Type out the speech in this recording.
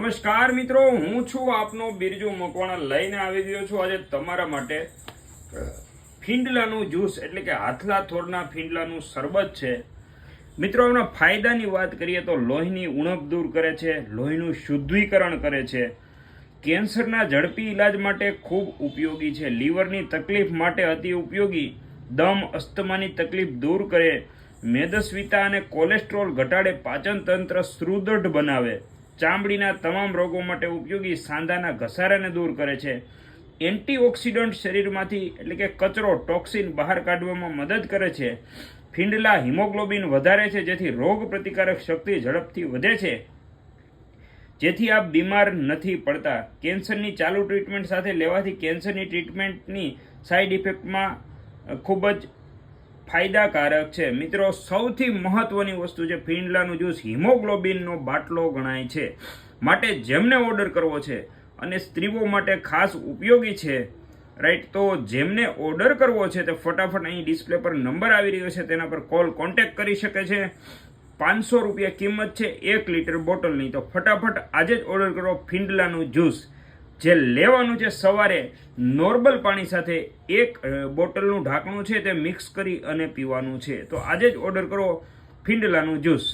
નમસ્કાર મિત્રો, હું છું આપનો બિરજુ મકવાણા લઈને આવી ગયો છું આજે તમારા માટે ફીંડલાનું જ્યુસ એટલે કે હાથલા થોરના ફીંડલાનું શરબત છે. મિત્રો, એના ફાયદાની વાત કરીએ તો લોહીની ઉણપ દૂર કરે છે, લોહીનું શુદ્ધિકરણ કરે છે, કેન્સરના ઝડપી ઇલાજ માટે ખૂબ ઉપયોગી છે, લીવરની તકલીફ માટે અતિ ઉપયોગી, દમ અસ્થમાની તકલીફ દૂર કરે, મેદસ્વીતા અને કોલેસ્ટ્રોલ ઘટાડે, પાચન તંત્ર સુદૃઢ બનાવે, ચામડીના તમામ રોગો માટે ઉપયોગી, સાંધાના ઘસારાને દૂર કરે છે, એન્ટીઓક્સિડન્ટ શરીરમાંથી એટલે કે કચરો ટોક્સિન બહાર કાઢવામાં મદદ કરે છે, ફીંડલા હિમોગ્લોબિન વધારે છે જેથી રોગ પ્રતિકારક શક્તિ ઝડપથી વધે છે, જેથી આપ બીમાર નથી પડતા. કેન્સરની ચાલુ ટ્રીટમેન્ટ સાથે લેવાથી કેન્સરની ટ્રીટમેન્ટની સાઇડ ઇફેક્ટમાં ખૂબ જ ફાયદાકારક છે. મિત્રો, સૌથી મહત્વની વસ્તુ છે ફીંડલાનું જ્યુસ હિમોગ્લોબિનનો બાટલો ગણાય છે, માટે જેમને ઓર્ડર કરવો છે અને સ્ત્રીઓ માટે ખાસ ઉપયોગી છે, રાઈટ, તો જેમને ઓર્ડર કરવો છે તે ફટાફટ અહીં ડિસ્પ્લે પર નંબર આવી રહ્યો છે તેના પર કોન્ટેક્ટ કરી શકે છે. 500 રૂપિયા કિંમત છે 1 લીટર બોટલની. તો ફટાફટ આજે જ ઓર્ડર કરો ફીંડલાનું જ્યુસ. જે લેવાનું છે સવારે નોર્મલ પાણી સાથે 1 બોટલનું ઢાંકણું છે તે મિક્સ કરી અને પીવાનું છે. તો આજે જ ઓર્ડર કરો ફીંડલાનું જ્યુસ.